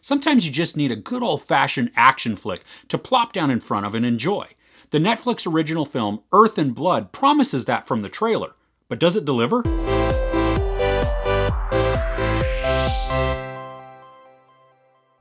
Sometimes you just need a good old-fashioned action flick to plop down in front of and enjoy. The Netflix original film Earth and Blood promises that from the trailer, but does it deliver?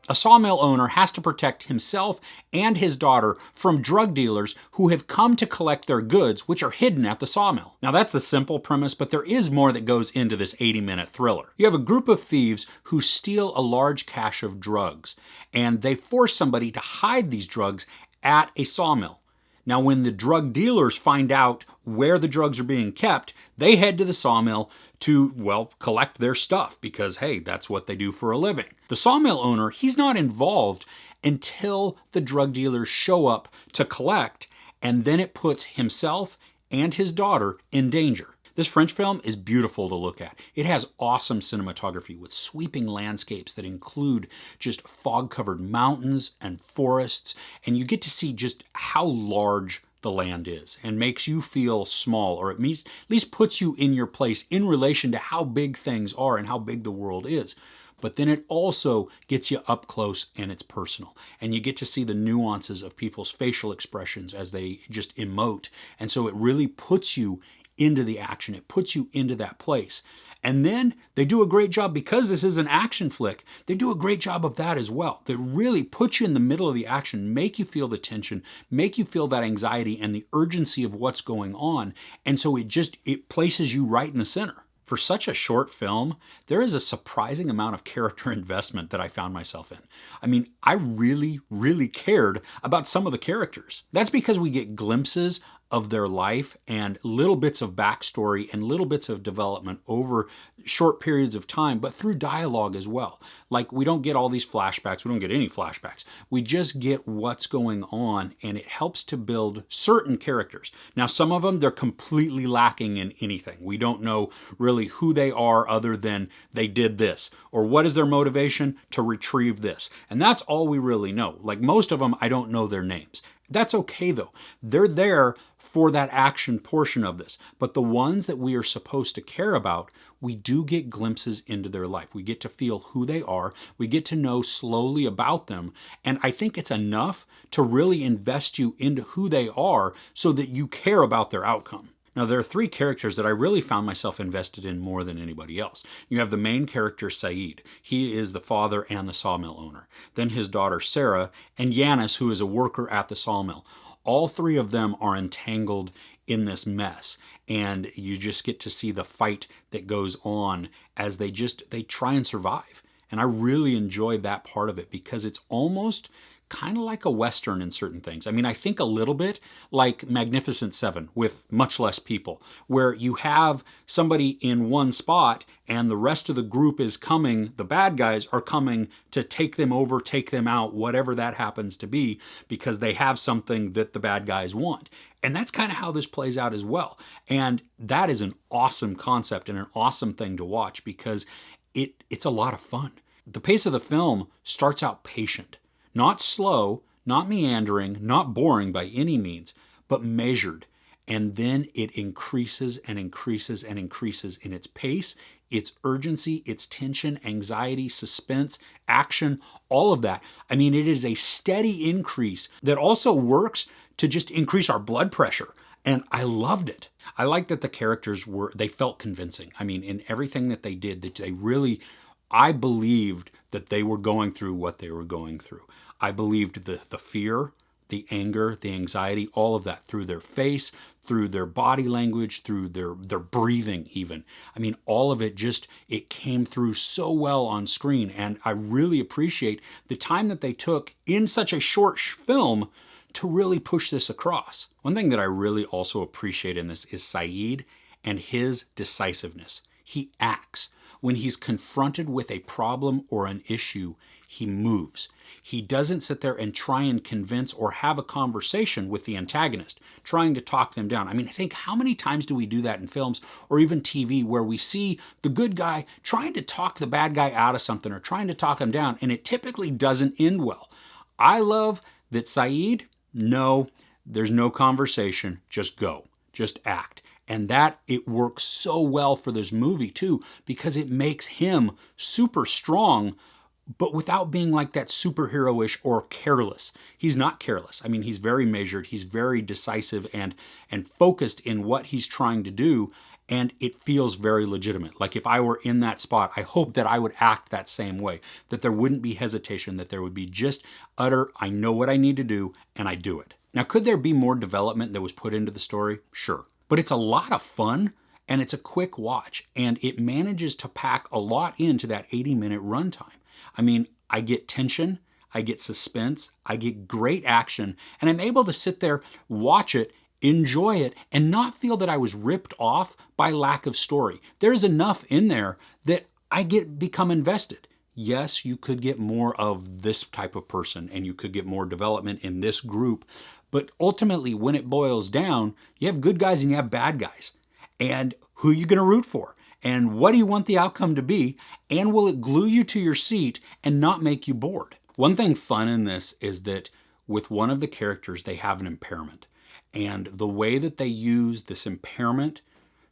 A sawmill owner has to protect himself and his daughter from drug dealers who have come to collect their goods, which are hidden at the sawmill. Now that's the simple premise, but there is more that goes into this 80-minute thriller. You have a group of thieves who steal a large cache of drugs, and they force somebody to hide these drugs at a sawmill. Now when the drug dealers find out where the drugs are being kept, they head to the sawmill to, well, collect their stuff because, hey, that's what they do for a living. The sawmill owner, he's not involved until the drug dealers show up to collect, and then it puts himself and his daughter in danger. This French film is beautiful to look at. It has awesome cinematography with sweeping landscapes that include just fog-covered mountains and forests, and you get to see just how large the land is and makes you feel small, or at least puts you in your place in relation to how big things are and how big the world is. But then it also gets you up close and it's personal. And you get to see the nuances of people's facial expressions as they just emote. And so it really puts you into the action. It puts you into that place. And then they do a great job, because this is an action flick, they do a great job of that as well. They really put you in the middle of the action, make you feel the tension, make you feel that anxiety and the urgency of what's going on. And so it places you right in the center. For such a short film, there is a surprising amount of character investment that I found myself in. I mean, I really, really cared about some of the characters. That's because we get glimpses of their life and little bits of backstory and little bits of development over short periods of time, but through dialogue as well. Like, we don't get all these flashbacks. We don't get any flashbacks. We just get what's going on, and it helps to build certain characters. Now, some of them, they're completely lacking in anything. We don't know really who they are other than they did this, or what is their motivation to retrieve this. And that's all we really know. Like, most of them, I don't know their names. That's okay though. They're there for that action portion of this. But the ones that we are supposed to care about, we do get glimpses into their life. We get to feel who they are. We get to know slowly about them. And I think it's enough to really invest you into who they are so that you care about their outcome. Now, there are three characters that I really found myself invested in more than anybody else. You have the main character, Saeed. He is the father and the sawmill owner. Then his daughter, Sarah, and Yanis, who is a worker at the sawmill. All three of them are entangled in this mess, and you just get to see the fight that goes on as they try and survive. And I really enjoyed that part of it because it's almost kind of like a Western in certain things. I mean, I think a little bit like Magnificent Seven with much less people, where you have somebody in one spot and the rest of the group is coming, the bad guys are coming to take them over, take them out, whatever that happens to be, because they have something that the bad guys want. And that's kind of how this plays out as well. And that is an awesome concept and an awesome thing to watch because it's a lot of fun. The pace of the film starts out patient. Not slow, not meandering, not boring by any means, but measured. And then it increases and increases and increases in its pace, its urgency, its tension, anxiety, suspense, action, all of that. I mean, it is a steady increase that also works to just increase our blood pressure. And I loved it. I liked that the characters they felt convincing. I mean, in everything that they did, that they really, I believed that they were going through what they were going through. I believed the fear, the anger, the anxiety, all of that through their face, through their body language, through their breathing even. I mean, all of it it came through so well on screen. And I really appreciate the time that they took in such a short film to really push this across. One thing that I really also appreciate in this is Saeed and his decisiveness. He acts. When he's confronted with a problem or an issue, he moves. He doesn't sit there and try and convince or have a conversation with the antagonist, trying to talk them down. I mean, I think how many times do we do that in films or even TV where we see the good guy trying to talk the bad guy out of something or trying to talk him down, and it typically doesn't end well. I love that Saeed, no, there's no conversation, just go, just act. And that it works so well for this movie too, because it makes him super strong but without being like that superhero-ish or careless. He's not careless. I mean, he's very measured, he's very decisive and focused in what he's trying to do, and it feels very legitimate. Like if I were in that spot, I hope that I would act that same way, that there wouldn't be hesitation, that there would be just utter, I know what I need to do, and I do it. Now, could there be more development that was put into the story? Sure. But it's a lot of fun, and it's a quick watch, and it manages to pack a lot into that 80-minute runtime. I mean, I get tension, I get suspense, I get great action, and I'm able to sit there, watch it, enjoy it, and not feel that I was ripped off by lack of story. There's enough in there that I become invested. Yes, you could get more of this type of person, and you could get more development in this group, but ultimately, when it boils down, you have good guys and you have bad guys. And who are you going to root for? And what do you want the outcome to be? And will it glue you to your seat and not make you bored? One thing fun in this is that with one of the characters, they have an impairment. And the way that they use this impairment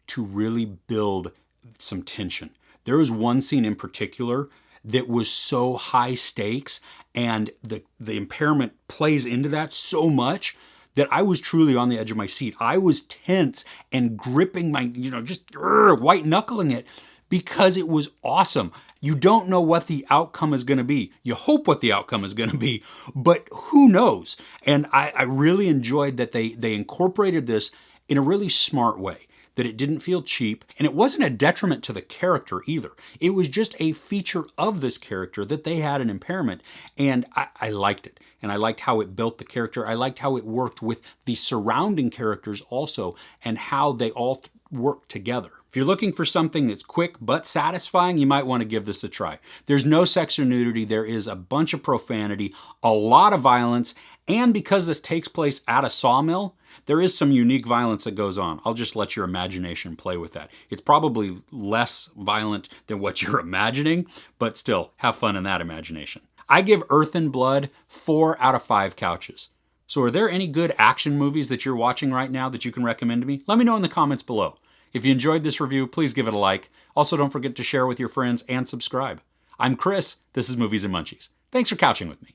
to really build some tension. There was one scene in particular that was so high stakes, and the impairment plays into that so much that I was truly on the edge of my seat. I was tense and gripping my, just white knuckling it because it was awesome. You don't know what the outcome is going to be. You hope what the outcome is going to be, but who knows? And I really enjoyed that they incorporated this in a really smart way, that it didn't feel cheap, and it wasn't a detriment to the character either. It was just a feature of this character that they had an impairment, and I liked it. And I liked how it built the character. I liked how it worked with the surrounding characters also, and how they all work together. If you're looking for something that's quick but satisfying, you might want to give this a try. There's no sex or nudity. There is a bunch of profanity, a lot of violence, and because this takes place at a sawmill, there is some unique violence that goes on. I'll just let your imagination play with that. It's probably less violent than what you're imagining, but still, have fun in that imagination. I give Earth and Blood 4 out of 5 couches. So are there any good action movies that you're watching right now that you can recommend to me? Let me know in the comments below. If you enjoyed this review, please give it a like. Also, don't forget to share with your friends and subscribe. I'm Chris. This is Movies and Munchies. Thanks for couching with me.